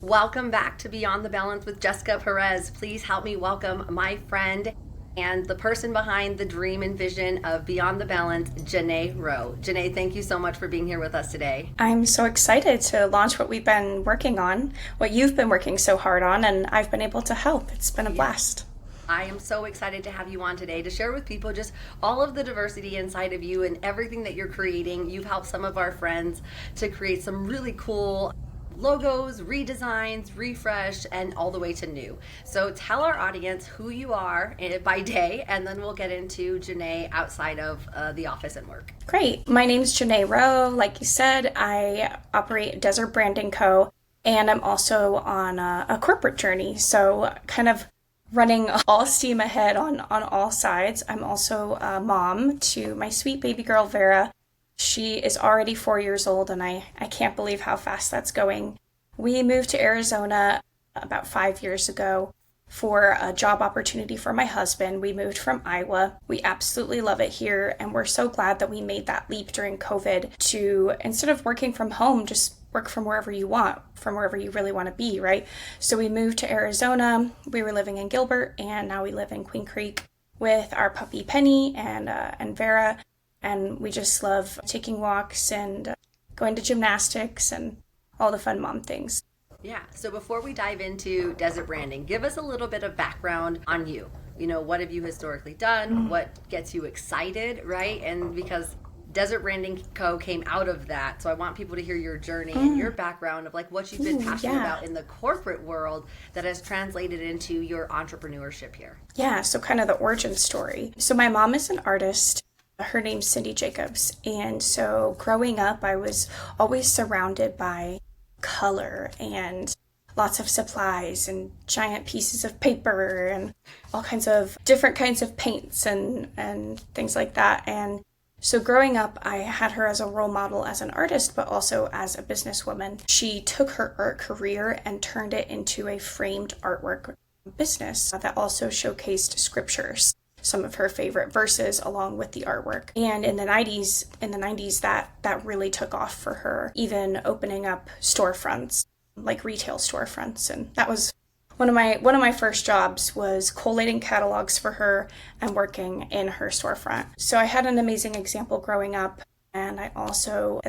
Welcome back to Beyond the Balance with Jessica Perez. Please help me welcome my friend and the person behind the dream and vision of Beyond the Balance, Janae Rowe. Janae, thank you so much for being here with us today. I'm so excited to launch what we've been working on, what you've been working so hard on, and I've been able to help. It's been a blast. I am so excited to have you on today to share with people just all of the diversity inside of you and everything that you're creating. You've helped some of our friends to create some really cool logos, redesigns, refresh, and all the way to new. So tell our audience who you are by day, and then we'll get into Janae outside of the office and work. Great. My name's Janae Rowe. Like you said, I operate Desert Branding Co., and I'm also on a corporate journey. So kind of running all steam ahead on all sides. I'm also a mom to my sweet baby girl, Vera. She is already 4 years old, and I can't believe how fast that's going. We moved to Arizona about 5 years ago for a job opportunity for my husband. We moved from Iowa. We absolutely love it here, and we're so glad that we made that leap during COVID to, instead of working from home, just work from wherever you want, from wherever you really want to be, right? So we moved to Arizona. We were living in Gilbert, and now we live in Queen Creek with our puppy Penny and Vera. And we just love taking walks and going to gymnastics and all the fun mom things. Yeah, so before we dive into Desert Branding, give us a little bit of background on you. You know, what have you historically done? What gets you excited, right? And because Desert Branding Co. came out of that, so I want people to hear your journey and your background of like what you've been passionate about in the corporate world that has translated into your entrepreneurship here. Yeah, so kind of the origin story. So my mom is an artist. Her name's Cindy Jacobs. And so growing up, I was always surrounded by color and lots of supplies and giant pieces of paper and all kinds of different kinds of paints and things like that. And so growing up, I had her as a role model as an artist, but also as a businesswoman. She took her art career and turned it into a framed artwork business that also showcased scriptures, some of her favorite verses along with the artwork. And in the 90s that really took off for her, even opening up storefronts, like retail storefronts. And that was one of my first jobs, was collating catalogs for her and working in her storefront. So I had an amazing example growing up. And that also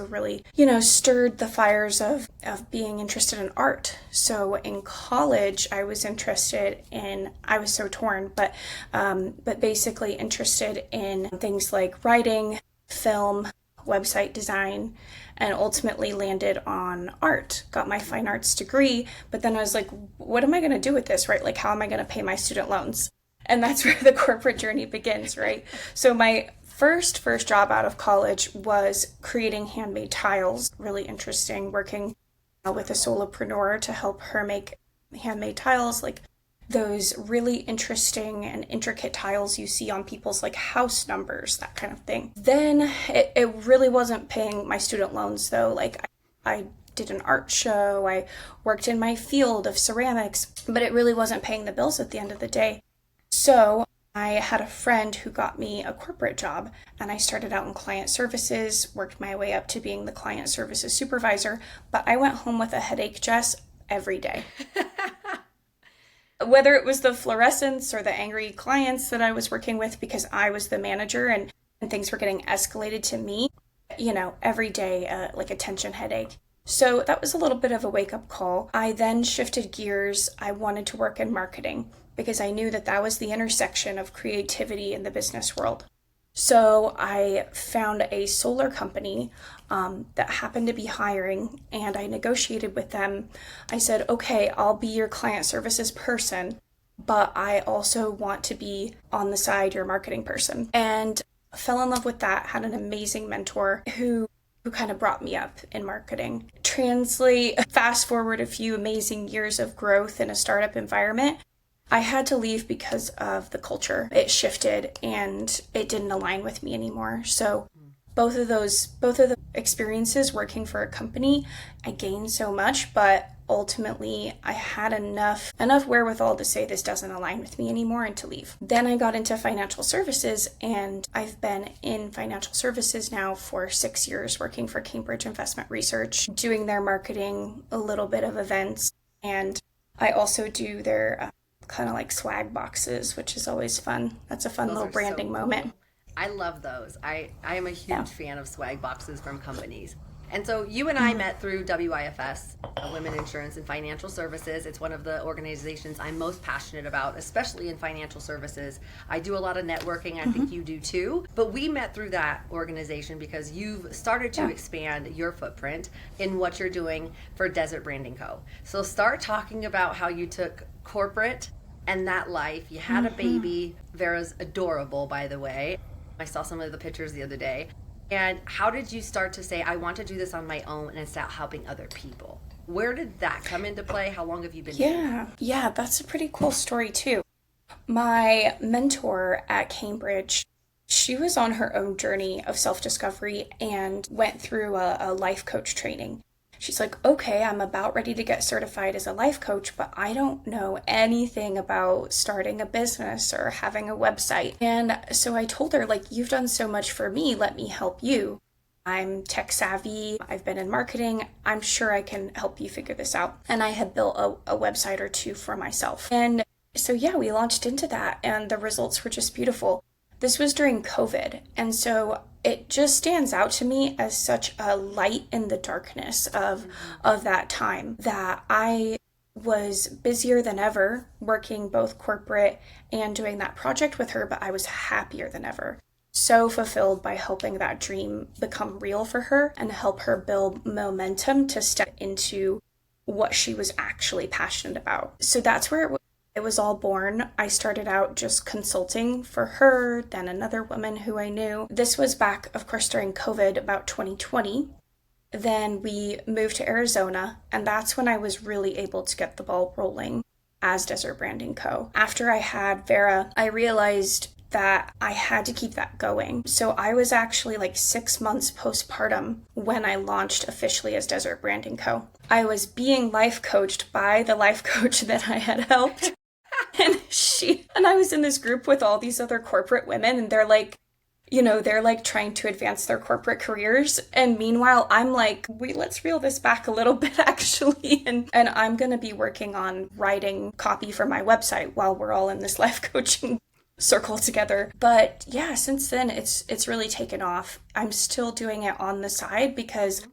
really, stirred the fires of being interested in art. So in college, I was so torn, but basically interested in things like writing, film, website design, and ultimately landed on art. Got my fine arts degree, but then I was like, what am I going to do with this, right? Like, how am I going to pay my student loans? And that's where the corporate journey begins, right? So my first job out of college was creating handmade tiles. Really interesting, working with a solopreneur to help her make handmade tiles, like those really interesting and intricate tiles you see on people's like house numbers, that kind of thing. Then it really wasn't paying my student loans though. Like I did an art show, I worked in my field of ceramics, but it really wasn't paying the bills at the end of the day. So I had a friend who got me a corporate job, and I started out in client services, worked my way up to being the client services supervisor, but I went home with a headache, Jess, every day. Whether it was the fluorescence or the angry clients that I was working with because I was the manager and things were getting escalated to me, every day, like a tension headache. So that was a little bit of a wake-up call. I then shifted gears. I wanted to work in marketing because I knew that was the intersection of creativity in the business world. So I found a solar company that happened to be hiring, and I negotiated with them. I said, okay, I'll be your client services person, but I also want to be on the side your marketing person. And fell in love with that, had an amazing mentor who kind of brought me up in marketing. Fast forward a few amazing years of growth in a startup environment. I had to leave because of the culture. It shifted and it didn't align with me anymore. So both of the experiences working for a company. I gained so much, but ultimately I had enough wherewithal to say this doesn't align with me anymore and to leave. Then I got into financial services, and I've been in financial services now for 6 years, working for Cambridge Investment Research, doing their marketing, a little bit of events, and I also do their kind of like swag boxes, which is always fun. That's a fun Those little are so branding cool. moment. I love those. I am a huge Yeah. fan of swag boxes from companies. And so you and I met through WIFS, Women Insurance and Financial Services. It's one of the organizations I'm most passionate about, especially in financial services. I do a lot of networking. I think you do too. But we met through that organization because you've started to expand your footprint in what you're doing for Desert Branding Co. So start talking about how you took corporate and that life. You had a baby. Vera's adorable, by the way. I saw some of the pictures the other day. And how did you start to say, I want to do this on my own and start helping other people? Where did that come into play? How long have you been doing it? Yeah, that's a pretty cool story too. My mentor at Cambridge, she was on her own journey of self-discovery and went through a life coach training. She's like, okay, I'm about ready to get certified as a life coach, but I don't know anything about starting a business or having a website. And so I told her, like, you've done so much for me, let me help you. I'm tech savvy, I've been in marketing, I'm sure I can help you figure this out. And I had built a website or two for myself. And so, yeah, we launched into that, and the results were just beautiful. This was during COVID, and so it just stands out to me as such a light in the darkness of that time, that I was busier than ever working both corporate and doing that project with her, but I was happier than ever. So fulfilled by helping that dream become real for her and help her build momentum to step into what she was actually passionate about. So that's where it was all born. I started out just consulting for her, then another woman who I knew. This was back, of course, during COVID, about 2020. Then we moved to Arizona, and that's when I was really able to get the ball rolling as Desert Branding Co. After I had Vera, I realized that I had to keep that going. So I was actually like 6 months postpartum when I launched officially as Desert Branding Co. I was being life coached by the life coach that I had helped. And I was in this group with all these other corporate women, and they're like trying to advance their corporate careers. And meanwhile, I'm like, let's reel this back a little bit actually. And I'm going to be working on writing copy for my website while we're all in this life coaching circle together. But yeah, since then it's really taken off. I'm still doing it on the side because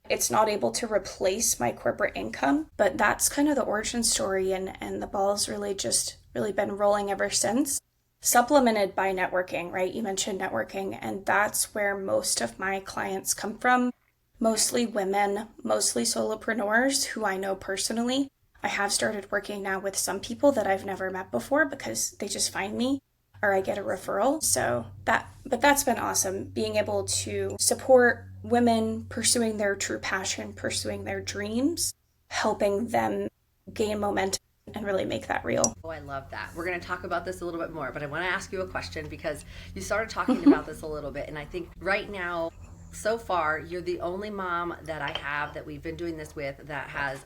it's not able to replace my corporate income, but that's kind of the origin story, and the ball's really been rolling ever since. Supplemented by networking, right? You mentioned networking, and that's where most of my clients come from. Mostly women, mostly solopreneurs who I know personally. I have started working now with some people that I've never met before because they just find me or I get a referral. But that's been awesome, being able to support women pursuing their true passion, pursuing their dreams, helping them gain momentum and really make that real. Oh, I love that. We're going to talk about this a little bit more, but I want to ask you a question because you started talking about this a little bit. And I think right now, so far, you're the only mom that I have that we've been doing this with that has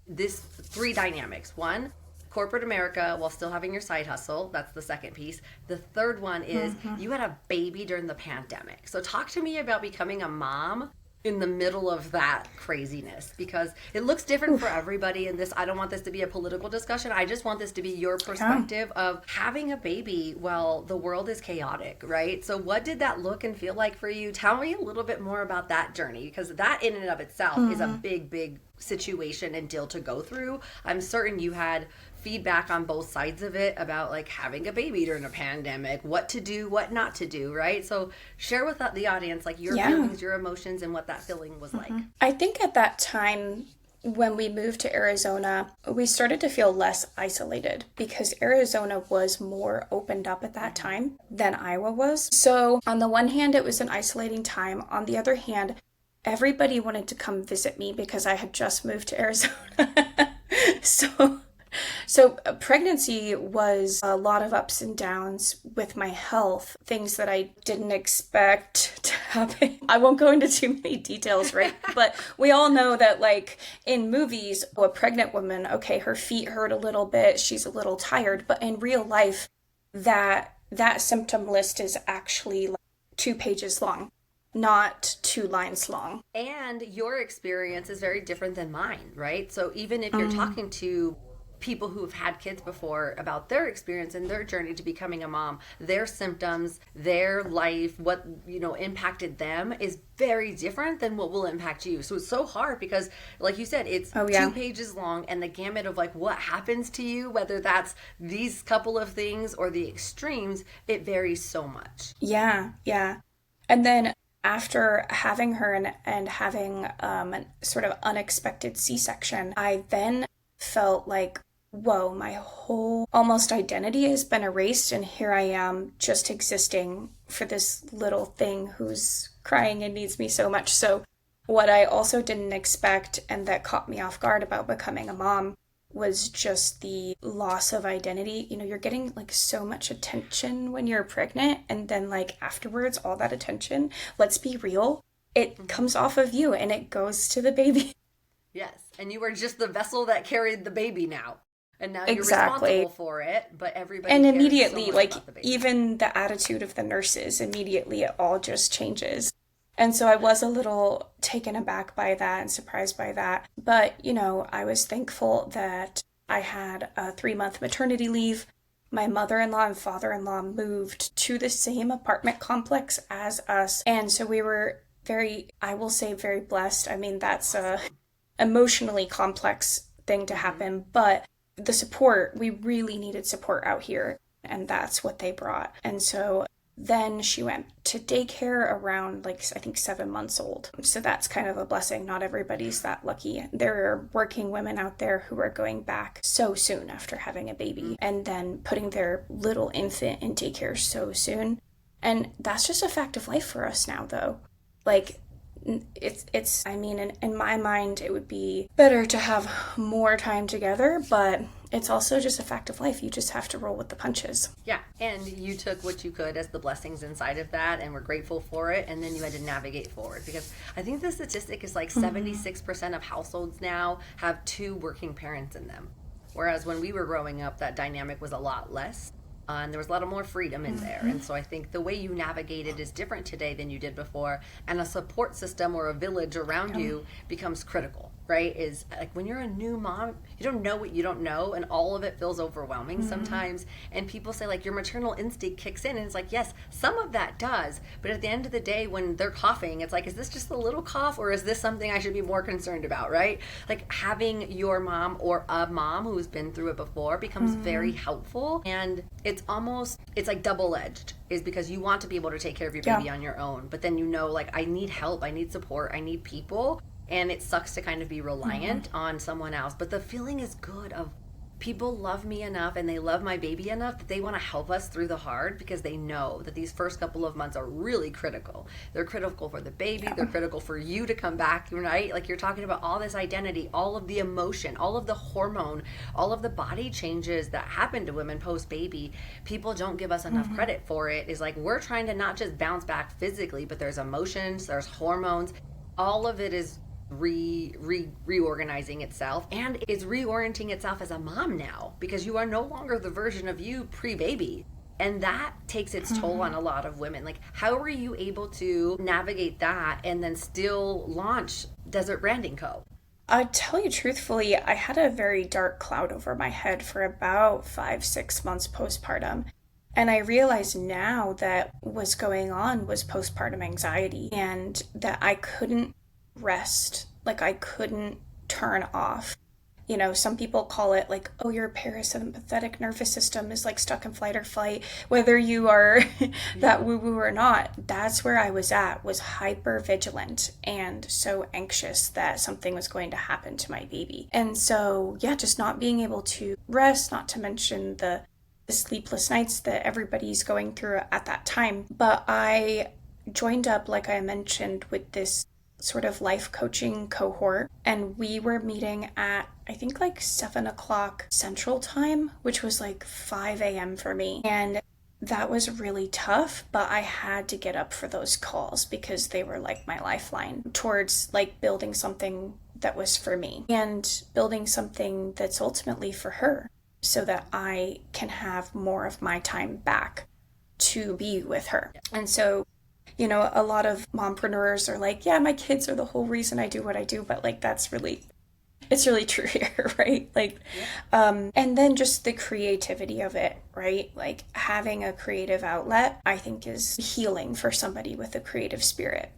this 3 dynamics. One, corporate America while still having your side hustle. That's the second piece. The third one is you had a baby during the pandemic. So talk to me about becoming a mom in the middle of that craziness, because it looks different for everybody in this. I don't want this to be a political discussion. I just want this to be your perspective of having a baby while the world is chaotic, right? So what did that look and feel like for you? Tell me a little bit more about that journey, because that in and of itself is a big situation and deal to go through. I'm certain you had feedback on both sides of it about like having a baby during a pandemic, what to do, what not to do, right? So share with the audience like your feelings, your emotions, and what that feeling was like. I think at that time when we moved to Arizona, we started to feel less isolated because Arizona was more opened up at that time than Iowa was. So on the one hand, it was an isolating time. On the other hand, everybody wanted to come visit me because I had just moved to Arizona. So pregnancy was a lot of ups and downs with my health, things that I didn't expect to happened. I won't go into too many details, right? But we all know that, like, in movies, a pregnant woman, okay, her feet hurt a little bit, she's a little tired, but in real life, that symptom list is actually like 2 pages long, not 2 lines long. And your experience is very different than mine, right? So even if you're talking to people who've had kids before about their experience and their journey to becoming a mom, their symptoms, their life, what, impacted them is very different than what will impact you. So it's so hard because, like you said, it's 2 pages long, and the gamut of like what happens to you, whether that's these couple of things or the extremes, it varies so much. Yeah. And then after having her and having a sort of unexpected C-section, I then felt like, whoa, my whole almost identity has been erased, and here I am just existing for this little thing who's crying and needs me so much. So what I also didn't expect, and that caught me off guard about becoming a mom, was just the loss of identity. You're getting like so much attention when you're pregnant, and then like afterwards, all that attention, let's be real, it comes off of you and it goes to the baby. Yes, and you were just the vessel that carried the baby now. And now you're Exactly. responsible for it, but everybody And cares immediately, so much like, about the baby. even the attitude of the nurses, immediately it all just changes. And so I was a little taken aback by that and surprised by that. But, I was thankful that I had a 3-month maternity leave. My mother-in-law and father-in-law moved to the same apartment complex as us. And so we were I will say, very blessed. I mean, that's a emotionally complex thing to happen, but the support, we really needed support out here, and that's what they brought. And so then she went to daycare around, like, I think 7 months old. So that's kind of a blessing. Not everybody's that lucky. There are working women out there who are going back so soon after having a baby and then putting their little infant in daycare so soon. And that's just a fact of life for us now, though. Like, it's I mean, in my mind, it would be better to have more time together, but it's also just a fact of life. You just have to roll with the punches. Yeah, and you took what you could as the blessings inside of that and were grateful for it, and then you had to navigate forward. Because I think the statistic is like 76% of households now have 2 working parents in them. Whereas when we were growing up, that dynamic was a lot less. And there was a lot of more freedom in there. And so I think the way you navigate it is different today than you did before. And a support system or a village around you becomes critical, right? Is like when you're a new mom, you don't know what you don't know, and all of it feels overwhelming sometimes. And people say like your maternal instinct kicks in, and it's like, yes, some of that does. But at the end of the day, when they're coughing, it's like, is this just a little cough, or is this something I should be more concerned about, right? Like having your mom or a mom who's been through it before becomes very helpful. And it's like double-edged, is because you want to be able to take care of your baby on your own, but then like, I need help, I need support, I need people, and it sucks to kind of be reliant on someone else. But the feeling is good of people love me enough and they love my baby enough that they want to help us through the hard, because they know that these first couple of months are really critical. They're critical for the baby, they're critical for you to come back, right? Like you're talking about all this identity, all of the emotion, all of the hormone, all of the body changes that happen to women post-baby. People don't give us enough credit for it. Is like, we're trying to not just bounce back physically, but there's emotions, there's hormones, all of it is reorganizing itself, and is reorienting itself as a mom now, because you are no longer the version of you pre-baby, and that takes its toll on a lot of women. Like, how were you able to navigate that and then still launch Desert Branding Co? I tell you truthfully, I had a very dark cloud over my head for about 5-6 months postpartum. And I realize now that what's going on was postpartum anxiety, and that I couldn't rest. Like, I couldn't turn off. Some people call it like, oh, your parasympathetic nervous system is like stuck in flight or flight, whether you are that woo-woo or not. That's where I was at, was hyper vigilant and so anxious that something was going to happen to my baby. And so, yeah, just not being able to rest, not to mention the sleepless nights that everybody's going through at that time. But I joined up, like I mentioned, with this sort of life coaching cohort, and we were meeting at, I think, like 7 o'clock Central Time, which was like 5 a.m. for me. And that was really tough, but I had to get up for those calls because they were like my lifeline towards like building something that was for me and building something that's ultimately for her so that I can have more of my time back to be with her. And so, you know, a lot of mompreneurs are like, yeah, my kids are the whole reason I do what I do, but like it's really true here, right? Like, and then just the creativity of it, right? Like having a creative outlet, I think is healing for somebody with a creative spirit.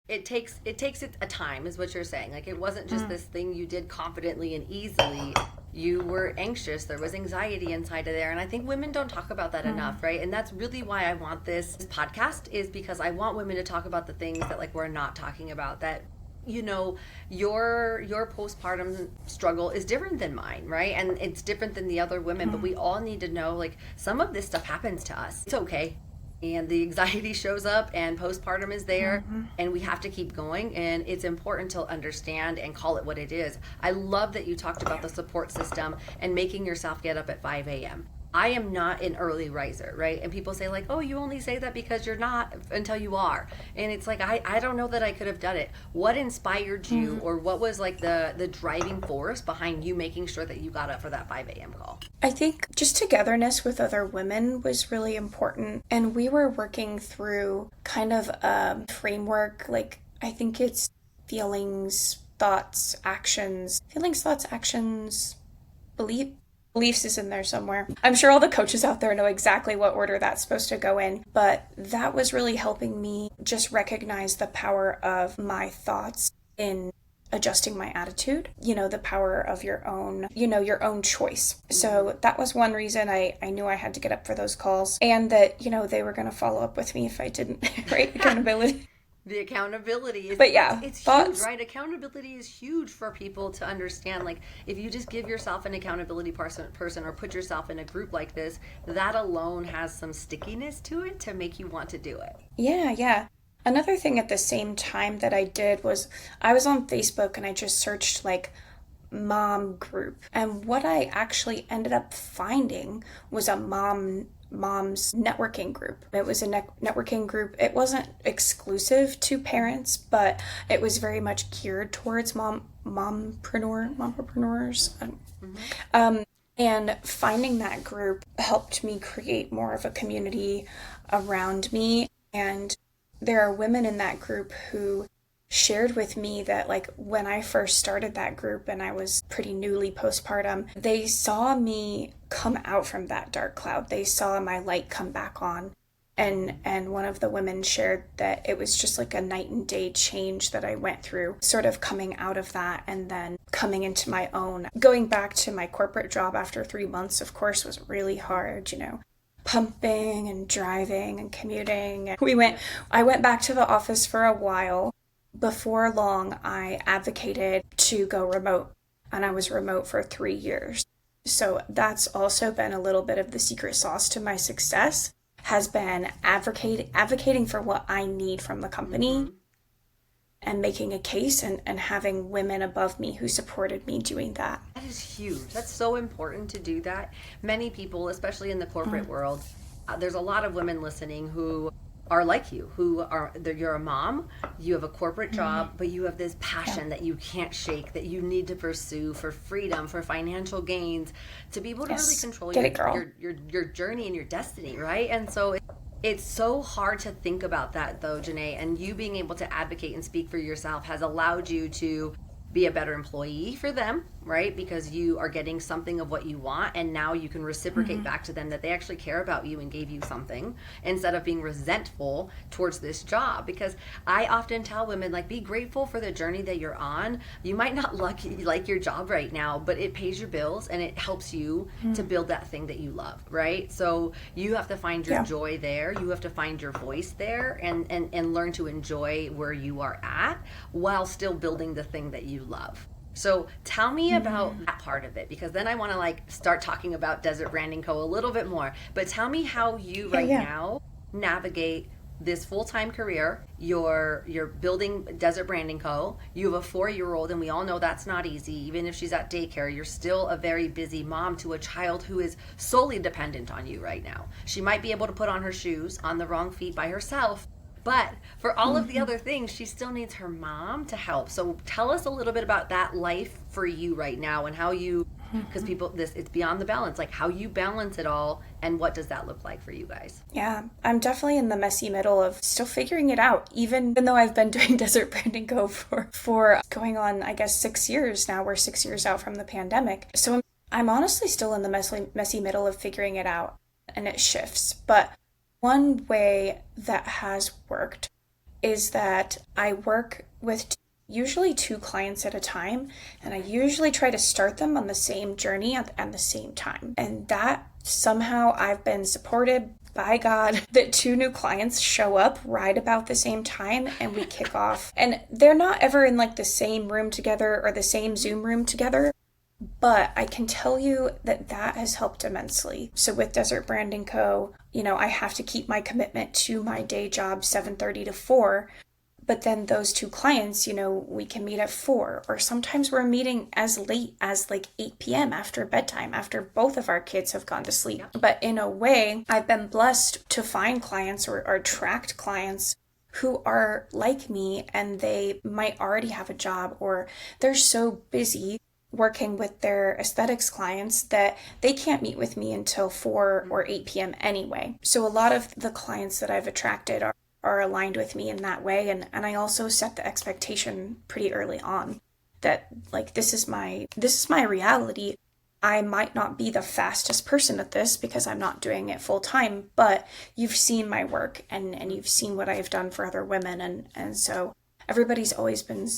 It takes it a time, is what you're saying. Like, it wasn't just this thing you did confidently and easily. You were anxious. There was anxiety inside of there. And I think women don't talk about that enough, right? And that's really why I want this podcast, is because I want women to talk about the things that like we're not talking about, that, you know, your postpartum struggle is different than mine, right? And it's different than the other women, but we all need to know, like, some of this stuff happens to us. It's okay. And the anxiety shows up and postpartum is there, and we have to keep going, and it's important to understand and call it what it is. I love that you talked about the support system and making yourself get up at 5 a.m. I am not an early riser, right? And people say like, oh, you only say that because you're not until you are. And it's like, I don't know that I could have done it. What inspired you, or what was like the driving force behind you making sure that you got up for that 5 a.m. call? I think just togetherness with other women was really important. And we were working through kind of a framework, like I think it's feelings, thoughts, actions, beliefs is in there somewhere. I'm sure all the coaches out there know exactly what order that's supposed to go in, but that was really helping me just recognize the power of my thoughts in adjusting my attitude, you know, the power of your own choice. So that was one reason I knew I had to get up for those calls, and that, you know, they were going to follow up with me if I didn't, right? Accountability. The accountability is, but yeah, it's huge, right? Accountability is huge for people to understand. Like, if you just give yourself an accountability person or put yourself in a group like this, that alone has some stickiness to it to make you want to do it. Yeah. Another thing at the same time that I did was I was on Facebook and I just searched like mom group, and what I actually ended up finding was a mom's networking group. It was a networking group. It wasn't exclusive to parents, but it was very much geared towards mompreneurs. And finding that group helped me create more of a community around me. And there are women in that group who shared with me that, like, when I first started that group and I was pretty newly postpartum, they saw me come out from that dark cloud. They saw my light come back on. And one of the women shared that it was just like a night and day change that I went through, sort of coming out of that and then coming into my own. Going back to my corporate job after 3 months, of course, was really hard, you know, pumping and driving and commuting. I went back to the office for a while. Before long, I advocated to go remote, and I was remote for 3 years. So that's also been a little bit of the secret sauce to my success, has been advocating for what I need from the company, and making a case and having women above me who supported me doing that. That is huge. That's so important to do that. Many people, especially in the corporate world, there's a lot of women listening who are like you, you're a mom, you have a corporate job, but you have this passion that you can't shake, that you need to pursue for freedom, for financial gains, to be able to really control your journey and your destiny, right? And so it's so hard to think about that, though, Janae, and you being able to advocate and speak for yourself has allowed you to be a better employee for them, right? Because you are getting something of what you want, and now you can reciprocate back to them that they actually care about you and gave you something, instead of being resentful towards this job. Because I often tell women, like, be grateful for the journey that you're on. You might not like your job right now, but it pays your bills and it helps you to build that thing that you love, right? So you have to find your joy there. You have to find your voice there, and learn to enjoy where you are at while still building the thing that you love. So tell me about that part of it, because then I want to like start talking about Desert Branding Co. a little bit more. But tell me how you now navigate this full-time career, you're building Desert Branding Co. You have a 4-year-old, and we all know that's not easy. Even if she's at daycare, you're still a very busy mom to a child who is solely dependent on you right now. She might be able to put on her shoes on the wrong feet by herself, but for all of the other things, she still needs her mom to help. So tell us a little bit about that life for you right now, and how you, because it's beyond the balance, like how you balance it all, and what does that look like for you guys? Yeah, I'm definitely in the messy middle of still figuring it out, even though I've been doing Desert Branding Co. for going on, I guess, 6 years now. We're 6 years out from the pandemic. So I'm honestly still in the messy middle of figuring it out, and it shifts. But one way that has worked is that I work with usually 2 clients at a time, and I usually try to start them on the same journey at the same time. And that somehow I've been supported by God that 2 new clients show up right about the same time, and we kick off. And they're not ever in like the same room together or the same Zoom room together, but I can tell you that that has helped immensely. So with Desert Branding Co., I have to keep my commitment to my day job, 7:30 to 4. But then those 2 clients, we can meet at 4, or sometimes we're meeting as late as like 8 p.m. after bedtime, after both of our kids have gone to sleep. Yeah. But in a way, I've been blessed to find clients or attract clients who are like me, and they might already have a job, or they're so busy working with their aesthetics clients that they can't meet with me until 4 or 8 p.m. anyway. So a lot of the clients that I've attracted are aligned with me in that way. And I also set the expectation pretty early on that like, this is my reality. I might not be the fastest person at this because I'm not doing it full time, but you've seen my work and you've seen what I've done for other women. And so everybody's always been,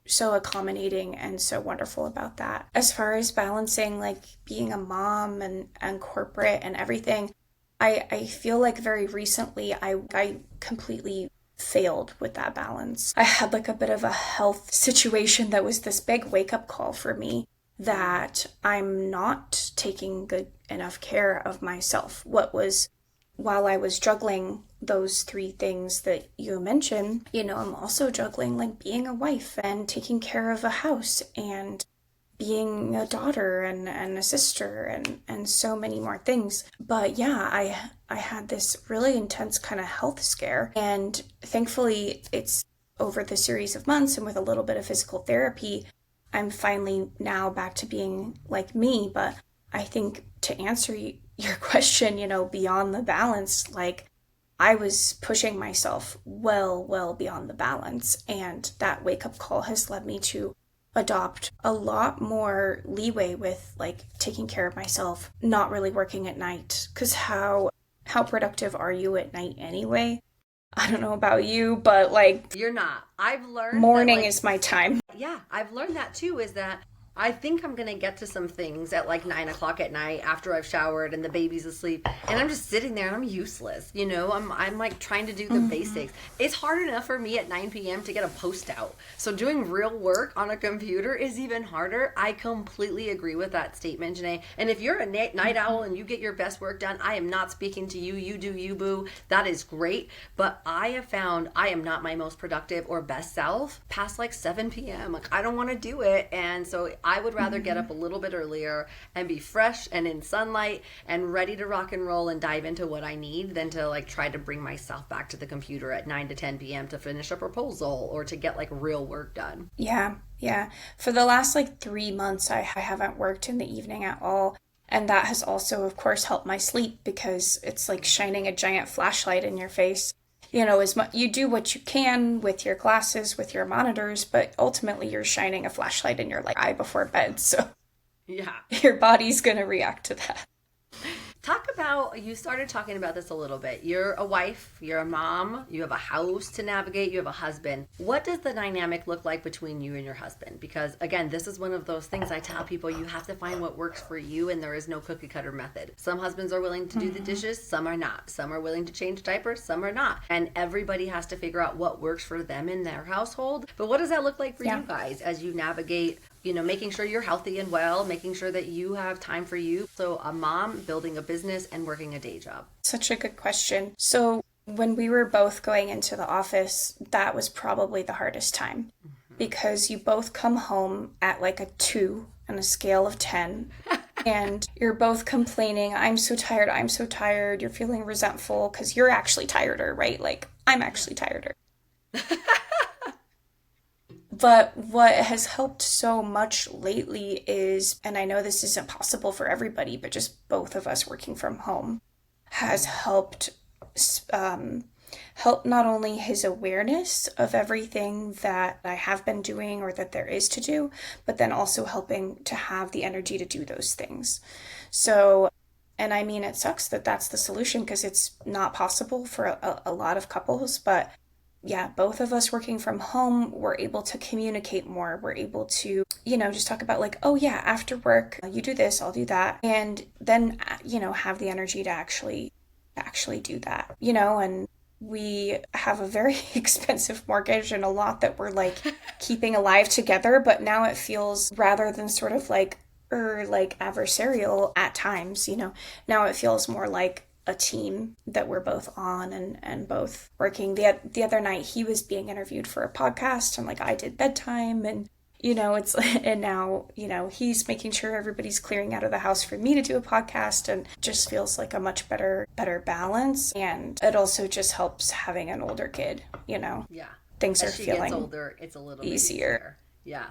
so accommodating and so wonderful about that. As far as balancing like being a mom and corporate and everything, I feel like very recently I completely failed with that balance. I had like a bit of a health situation that was this big wake-up call for me that I'm not taking good enough care of myself. While I was juggling those 3 things that you mentioned, I'm also juggling like being a wife and taking care of a house and being a daughter and a sister and so many more things. But yeah, I had this really intense kind of health scare, and thankfully it's over the series of months, and with a little bit of physical therapy, I'm finally now back to being like me. But I think to answer your question, beyond the balance, like I was pushing myself well beyond the balance, and that wake-up call has led me to adopt a lot more leeway with like taking care of myself, not really working at night, because how productive are you at night anyway? I don't know about you, but like you're not. I've learned morning is my time. Yeah, I've learned that too, is that I think I'm going to get to some things at like 9 o'clock at night after I've showered and the baby's asleep, and I'm just sitting there and I'm useless. I'm like trying to do the basics. It's hard enough for me at 9 p.m. to get a post out. So doing real work on a computer is even harder. I completely agree with that statement, Janae. And if you're a night owl and you get your best work done, I am not speaking to you. You do you, boo. That is great. But I have found I am not my most productive or best self past like 7 p.m. Like I don't want to do it. And so I would rather get up a little bit earlier and be fresh and in sunlight and ready to rock and roll and dive into what I need than to like try to bring myself back to the computer at 9 to 10 p.m. to finish a proposal or to get like real work done. Yeah. For the last like 3 months, I haven't worked in the evening at all. And that has also, of course, helped my sleep, because it's like shining a giant flashlight in your face. You do what you can with your glasses, with your monitors, but ultimately you're shining a flashlight in your eye before bed. So yeah, your body's going to react to that. You started talking about this a little bit. You're a wife, you're a mom, you have a house to navigate, you have a husband. What does the dynamic look like between you and your husband? Because again, this is one of those things I tell people, you have to find what works for you, and there is no cookie cutter method. Some husbands are willing to do the dishes, some are not. Some are willing to change diapers, some are not. And everybody has to figure out what works for them in their household. But what does that look like for you guys as you navigate making sure you're healthy and well, making sure that you have time for you. So a mom building a business and working a day job. Such a good question. So When we were both going into the office, that was probably the hardest time because you both come home at like a 2 on a scale of 10 and you're both complaining, I'm so tired, I'm so tired. You're feeling resentful because you're actually tireder, right? Like, I'm actually tireder. But what has helped so much lately is, and I know this isn't possible for everybody, but just both of us working from home has helped help not only his awareness of everything that I have been doing or that there is to do, but then also helping to have the energy to do those things. So, and I mean, it sucks that that's the solution because it's not possible for a lot of couples, but yeah, both of us working from home, we're able to communicate more. We're able to, just talk about like, oh yeah, after work, you do this, I'll do that. And then, have the energy to actually do that, and we have a very expensive mortgage and a lot that we're like keeping alive together. But now it feels rather than sort of like, like adversarial at times, now it feels more like a team that we're both on and both working. The other night he was being interviewed for a podcast and like I did bedtime and it's and now he's making sure everybody's clearing out of the house for me to do a podcast, and just feels like a much better balance. And it also just helps having an older kid. Yeah, things as are she feeling gets older, it's a little easier. Bit easier. Yeah.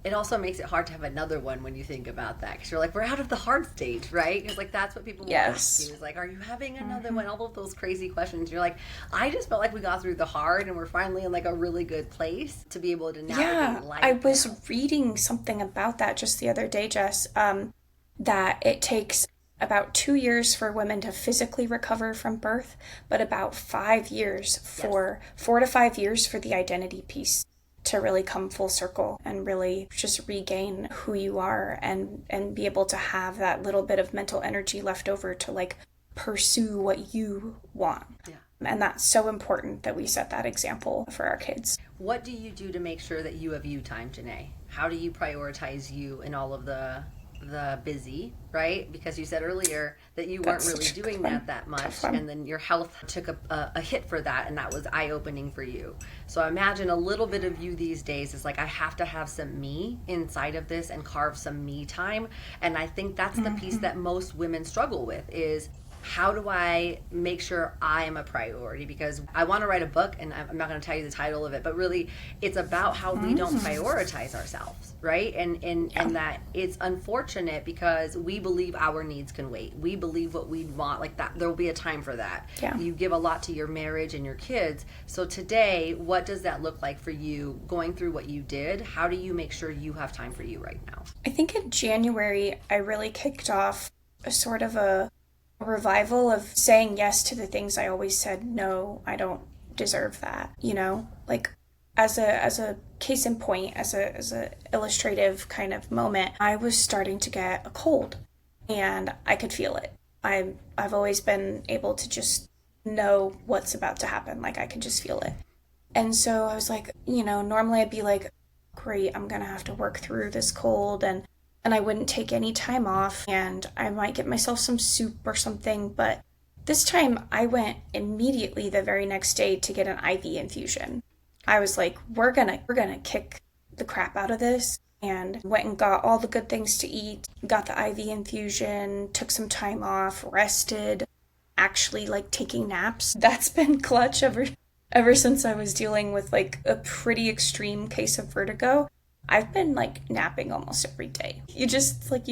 It also makes it hard to have another one when you think about that, because you're like, we're out of the hard stage, right? Because like that's what people will ask you, is like, are you having another one? All of those crazy questions. You're like, I just felt like we got through the hard and we're finally in like a really good place to be able to navigate life. I was reading something about that just the other day, Jess, that it takes about 2 years for women to physically recover from birth, but about 5 years for 4 to 5 years for the identity piece to really come full circle and really just regain who you are and be able to have that little bit of mental energy left over to like pursue what you want. Yeah. And that's so important that we set that example for our kids. What do you do to make sure that you have you time, Janae? How do you prioritize you in all of the busy, right? Because you said earlier that you weren't really doing that much, and then your health took a hit for that, and that was eye-opening for you. So I imagine a little bit of you these days is like, I have to have some me inside of this and carve some me time. And I think that's the piece that most women struggle with, is how do I make sure I am a priority? Because I want to write a book, and I'm not going to tell you the title of it, but really it's about how we don't prioritize ourselves, right? And that it's unfortunate because we believe our needs can wait. We believe what we want, like that there will be a time for that. Yeah. You give a lot to your marriage and your kids. So today, what does that look like for you going through what you did? How do you make sure you have time for you right now? I think in January, I really kicked off a sort of a revival of saying yes to the things I always said, no, I don't deserve that, like as a case in point, as a illustrative kind of moment, I was starting to get a cold and I could feel it. I've always been able to just know what's about to happen. Like I could just feel it. And so I was like, normally I'd be like, great, I'm going to have to work through this cold and I wouldn't take any time off and I might get myself some soup or something. But this time I went immediately the very next day to get an IV infusion. I was like, we're gonna kick the crap out of this, and went and got all the good things to eat, got the IV infusion, took some time off, rested, actually like taking naps. That's been clutch ever since I was dealing with like a pretty extreme case of vertigo. I've been like napping almost every day. You just like,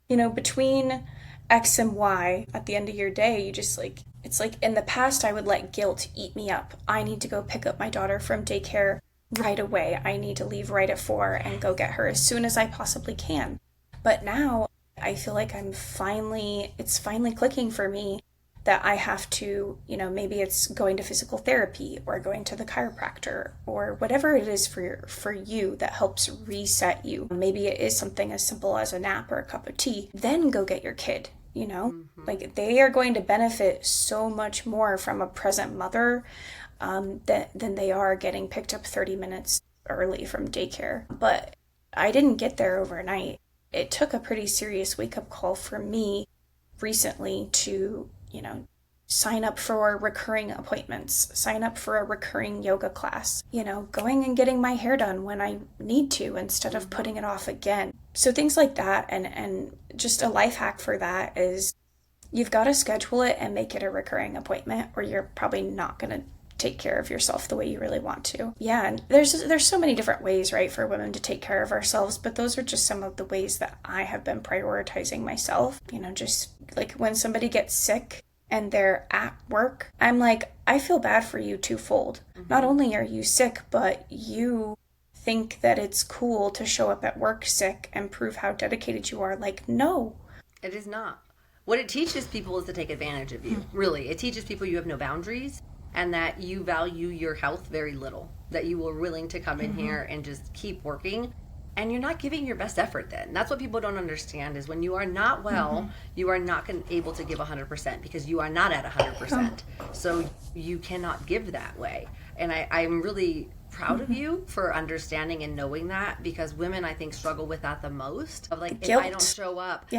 between X and Y at the end of your day, you just like, it's like in the past I would let guilt eat me up. I need to go pick up my daughter from daycare right away. I need to leave right at 4 and go get her as soon as I possibly can. But now I feel like it's finally clicking for me that I have to, maybe it's going to physical therapy or going to the chiropractor or whatever it is for you that helps reset you. Maybe it is something as simple as a nap or a cup of tea. Then go get your kid, Like they are going to benefit so much more from a present mother than they are getting picked up 30 minutes early from daycare. But I didn't get there overnight. It took a pretty serious wake-up call for me recently to sign up for recurring appointments, sign up for a recurring yoga class, going and getting my hair done when I need to instead of putting it off again. So things like that. And just a life hack for that is you've got to schedule it and make it a recurring appointment, or you're probably not going to take care of yourself the way you really want to. Yeah, and there's so many different ways, right, for women to take care of ourselves, but those are just some of the ways that I have been prioritizing myself. Just like when somebody gets sick and they're at work, I'm like, I feel bad for you twofold. Not only are you sick, but you think that it's cool to show up at work sick and prove how dedicated you are. Like, no. It is not. What it teaches people is to take advantage of you. Really, it teaches people you have no boundaries and that you value your health very little, that you were willing to come in here and just keep working. And you're not giving your best effort then. That's what people don't understand is when you are not well, you are not able to give 100% because you are not at 100%. So you cannot give that way. And I'm really proud of you for understanding and knowing that, because women, I think, struggle with that the most. Of like, Guilt. if I don't show up,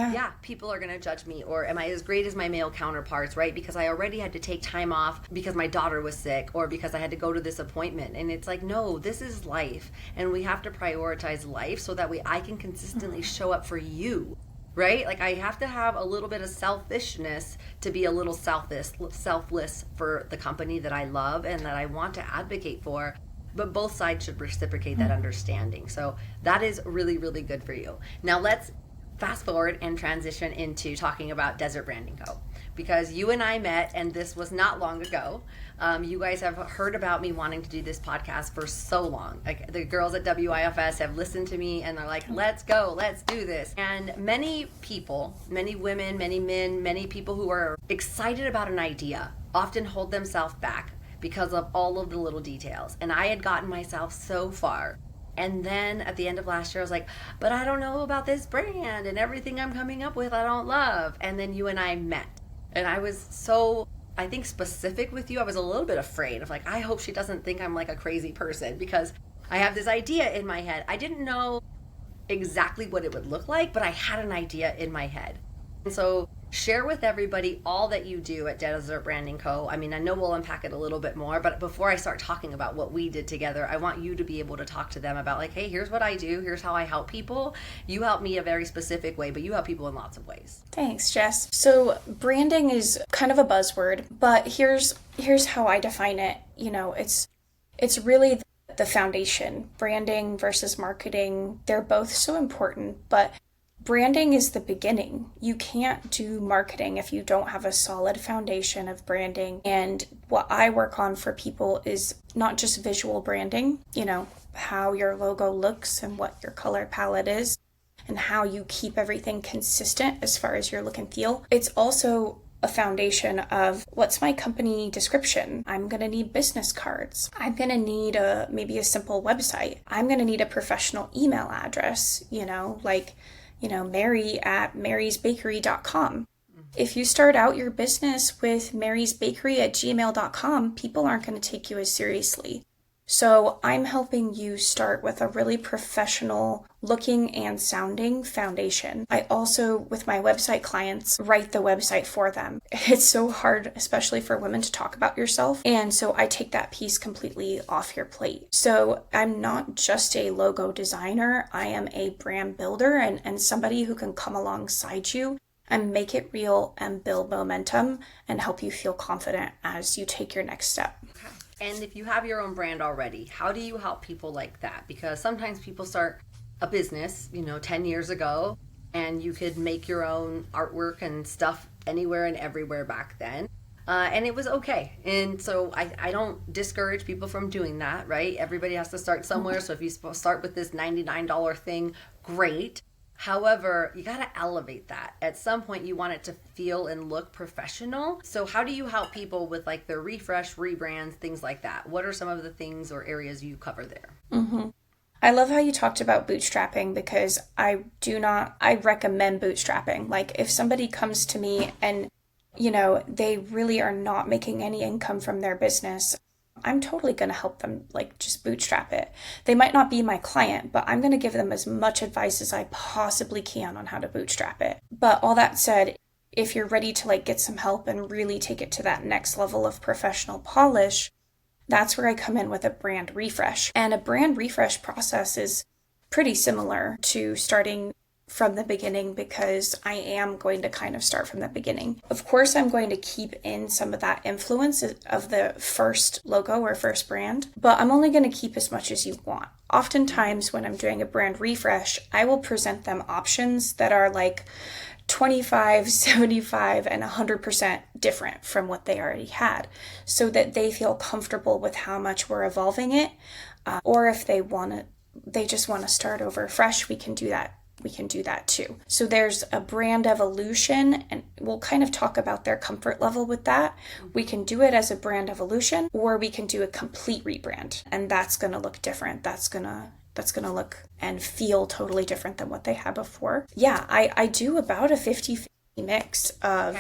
people are going to judge me, or am I as great as my male counterparts, right? Because I already had to take time off because my daughter was sick, or because I had to go to this appointment. And it's like, no, this is life, and we have to prioritize life so that way I can consistently show up for you. Right? Like, I have to have a little bit of selfishness to be a little selfless for the company that I love and that I want to advocate for. But both sides should reciprocate that understanding. So that is really, really good for you. Now let's fast forward and transition into talking about Desert Branding Co. Because you and I met, and this was not long ago. You guys have heard about me wanting to do this podcast for so long. Like, the girls at WIFS have listened to me and they're like, let's go, let's do this. And many people, many women, many men, many people who are excited about an idea often hold themselves back because of all of the little details. And I had gotten myself so far. And then at the end of last year, I was like, but I don't know about this brand, and everything I'm coming up with I don't love. And then you and I met. And I was so, I think, specific with you. I was a little bit afraid of like, I hope she doesn't think I'm like a crazy person, because I have this idea in my head. I didn't know exactly what it would look like, but I had an idea in my head. And so share with everybody all that you do at Desert Branding Co. I mean, I know we'll unpack it a little bit more, but before I start talking about what we did together, I want you to be able to talk to them about like, hey, here's what I do. Here's how I help people. You help me a very specific way, but you help people in lots of ways. Thanks, Jess. So branding is kind of a buzzword, but here's how I define it. It's really the foundation. Branding versus marketing, they're both so important, but branding is the beginning. You can't do marketing if you don't have a solid foundation of branding. And what I work on for people is not just visual branding, how your logo looks and what your color palette is and how you keep everything consistent as far as your look and feel. It's also a foundation of what's my company description. I'm going to need business cards. I'm going to need maybe a simple website. I'm going to need a professional email address, Mary at marysbakery.com. If you start out your business with marysbakery@gmail.com, people aren't going to take you as seriously. So I'm helping you start with a really professional looking and sounding foundation. I also, with my website clients, write the website for them. It's so hard, especially for women, to talk about yourself. And so I take that piece completely off your plate. So I'm not just a logo designer. I am a brand builder and somebody who can come alongside you and make it real and build momentum and help you feel confident as you take your next step. Okay. And if you have your own brand already, how do you help people like that? Because sometimes people start a business, 10 years ago, and you could make your own artwork and stuff anywhere and everywhere back then. And it was okay. And so I don't discourage people from doing that, right? Everybody has to start somewhere. So if you start with this $99 thing, great. However, you got to elevate that. At some point, you want it to feel and look professional. So how do you help people with like their refresh, rebrands, things like that? What are some of the things or areas you cover there? Mm-hmm. I love how you talked about bootstrapping, because I recommend bootstrapping. Like, if somebody comes to me and, they really are not making any income from their business, I'm totally going to help them, just bootstrap it. They might not be my client, but I'm going to give them as much advice as I possibly can on how to bootstrap it. But all that said, if you're ready to like get some help and really take it to that next level of professional polish, that's where I come in with a brand refresh. And a brand refresh process is pretty similar to starting from the beginning, because I am going to kind of start from the beginning. Of course, I'm going to keep in some of that influence of the first logo or first brand, but I'm only going to keep as much as you want. Oftentimes when I'm doing a brand refresh, I will present them options that are like 25, 75, and 100% different from what they already had, so that they feel comfortable with how much we're evolving it. Or if they just want to start over fresh, we can do that. We can do that too. So there's a brand evolution, and we'll kind of talk about their comfort level with that. We can do it as a brand evolution, or we can do a complete rebrand, and that's going to look different. That's going to look and feel totally different than what they had before. Yeah, I do about a 50-50 mix of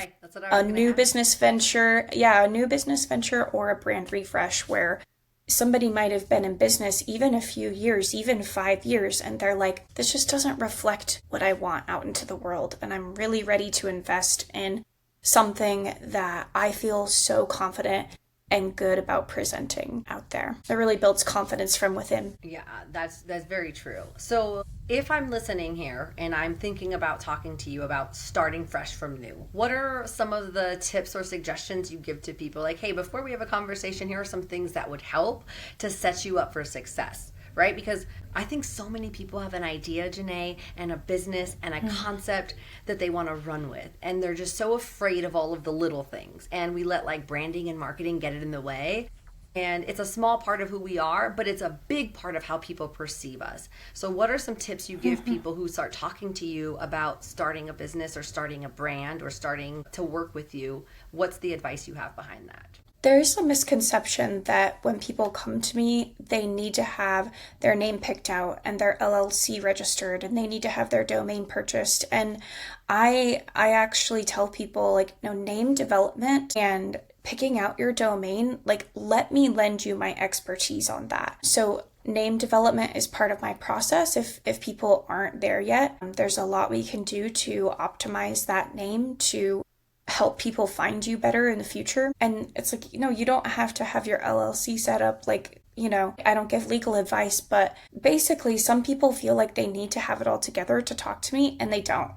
a new business venture. Yeah, a new business venture or a brand refresh, where somebody might have been in business even a few years, even 5 years, and they're like, this just doesn't reflect what I want out into the world. And I'm really ready to invest in something that I feel so confident and good about presenting out there. It really builds confidence from within. Yeah, that's very true. So if I'm listening here and I'm thinking about talking to you about starting fresh from new, what are some of the tips or suggestions you give to people? Like, hey, before we have a conversation, here are some things that would help to set you up for success, right? Because I think so many people have an idea, Janae, and a business and a concept that they want to run with. And they're just so afraid of all of the little things. And we let like branding and marketing get it in the way. And it's a small part of who we are, but it's a big part of how people perceive us. So what are some tips you give people who start talking to you about starting a business or starting a brand or starting to work with you? What's the advice you have behind that? There is a misconception that when people come to me, they need to have their name picked out and their LLC registered, and they need to have their domain purchased. And I actually tell people, like, no, name development and picking out your domain, like, let me lend you my expertise on that. So name development is part of my process. If people aren't there yet, there's a lot we can do to optimize that name to help people find you better in the future. And it's like, you don't have to have your LLC set up. Like, I don't give legal advice, but basically some people feel like they need to have it all together to talk to me, and they don't.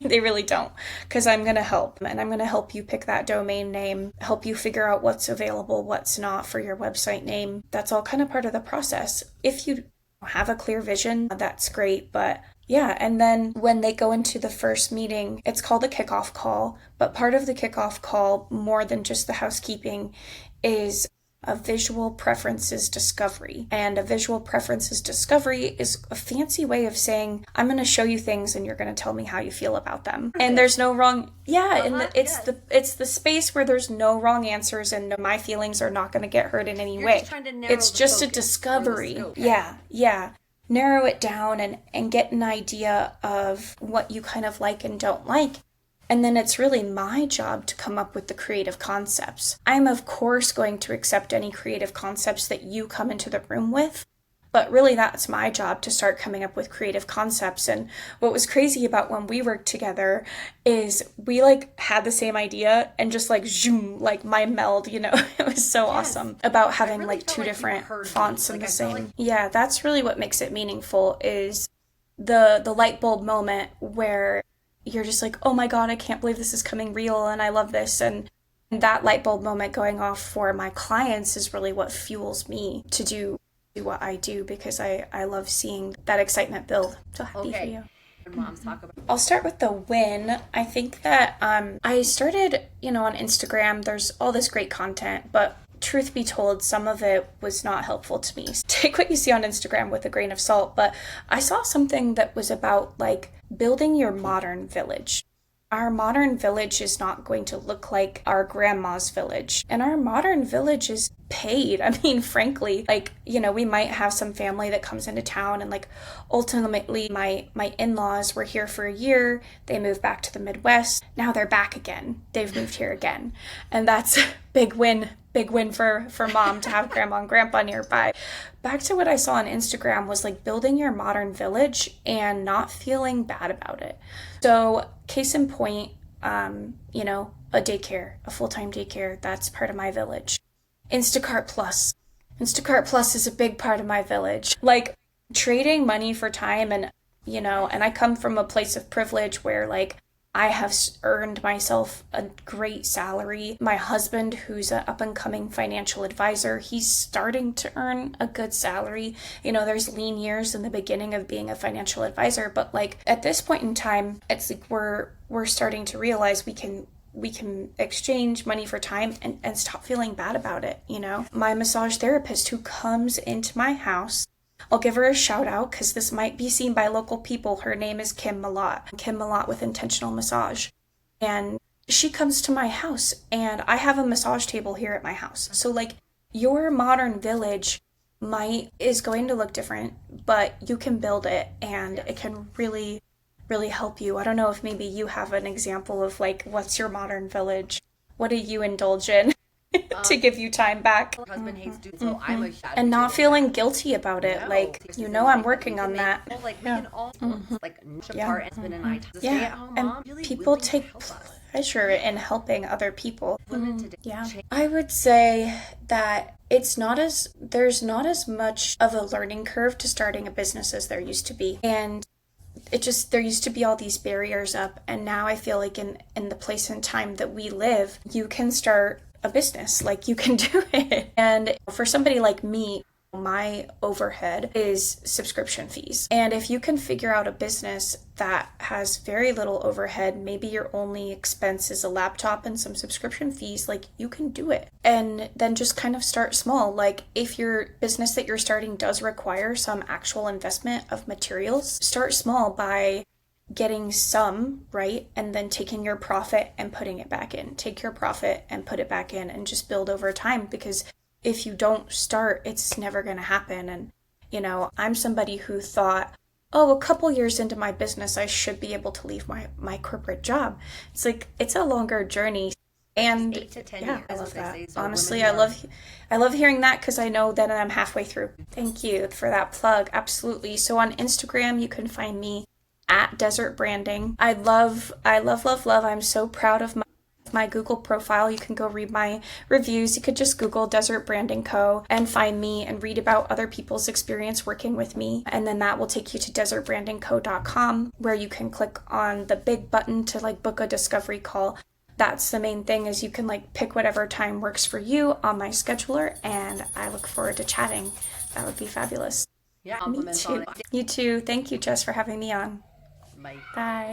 They really don't, because I'm going to help, and I'm going to help you pick that domain name, help you figure out what's available, what's not for your website name. That's all kind of part of the process. If you have a clear vision, that's great, but yeah, and then when they go into the first meeting, it's called a kickoff call, but part of the kickoff call, more than just the housekeeping, is a visual preferences discovery. And a visual preferences discovery is a fancy way of saying, I'm going to show you things and you're going to tell me how you feel about them. Okay. And there's no wrong, it's the space where there's no wrong answers, and my feelings are not going to get hurt in any way. Just trying to narrow it's just a discovery. Yeah. Narrow it down and get an idea of what you kind of like and don't like. And then it's really my job to come up with the creative concepts. I'm, of course, going to accept any creative concepts that you come into the room with, but really that's my job to start coming up with creative concepts. And what was crazy about when we worked together is we had the same idea and just zoom, my meld, it was so awesome about having really two different fonts in the same. Yeah, that's really what makes it meaningful, is the light bulb moment where you're just like, oh my God, I can't believe this is coming real and I love this. And that light bulb moment going off for my clients is really what fuels me to do what I do, because I love seeing that excitement build. So happy for you. Moms talk about. I'll start with the win. I think that I started, on Instagram. There's all this great content, but truth be told, some of it was not helpful to me. Take what you see on Instagram with a grain of salt, but I saw something that was about building your modern village. Our modern village is not going to look like our grandma's village. And our modern village is paid. I mean, frankly, we might have some family that comes into town, and ultimately my in-laws were here for a year. They moved back to the Midwest. Now they're back again. They've moved here again. And that's a big win for mom to have grandma and grandpa nearby. Back to what I saw on Instagram was building your modern village and not feeling bad about it. So case in point, you know, a daycare, a full-time daycare. That's part of my village. Instacart Plus. Instacart Plus is a big part of my village. Like trading money for time, and, you know, and I come from a place of privilege where like I have earned myself a great salary. My husband, who's an up-and-coming financial advisor, he's starting to earn a good salary. You know, there's lean years in the beginning of being a financial advisor, but like at this point in time, it's like we're starting to realize we can exchange money for time and stop feeling bad about it, you know? My massage therapist who comes into my house, I'll give her a shout out because this might be seen by local people. Her name is Kim Malott. Kim Malott with Intentional Massage. And she comes to my house, and I have a massage table here at my house. So like your modern village is going to look different, but you can build it, and it can really, really help you. I don't know if maybe you have an example of like, what's your modern village? What do you indulge in? To give you time back. My husband hates doing so. I'm a and not feeling guilty about it. No. Like, you know, I'm working on that. Like we can all like apart, husband and I, to stay at home And mom really people willing to take help us. pleasure in helping other people. Women today Yeah. change. I would say that there's not as much of a learning curve to starting a business as there used to be. And there used to be all these barriers up, and now I feel like in the place and time that we live, you can start a business, like you can do it. And for somebody like me, my overhead is subscription fees. And if you can figure out a business that has very little overhead, maybe your only expense is a laptop and some subscription fees, like you can do it. And then just kind of start small. Like if your business that you're starting does require some actual investment of materials, start small by getting some, right? And then taking your profit and putting it back in. Take your profit and put it back in, and just build over time, because if you don't start, it's never going to happen. And, you know, I'm somebody who thought, oh, a couple years into my business, I should be able to leave my corporate job. It's like, it's a longer journey. And 8 to 10 yeah, years, I love as they that. say. So Honestly, women I love hearing that, because I know that I'm halfway through. Thank you for that plug. Absolutely. So on Instagram, you can find me at Desert Branding. I love. I'm so proud of my Google profile. You can go read my reviews. You could just Google Desert Branding Co. and find me and read about other people's experience working with me. And then that will take you to desertbrandingco.com, where you can click on the big button to like book a discovery call. That's the main thing, is you can like pick whatever time works for you on my scheduler, and I look forward to chatting. That would be fabulous. Yeah, Me compliments on too. it. You too. Thank you, Jess, for having me on. Bye. Bye.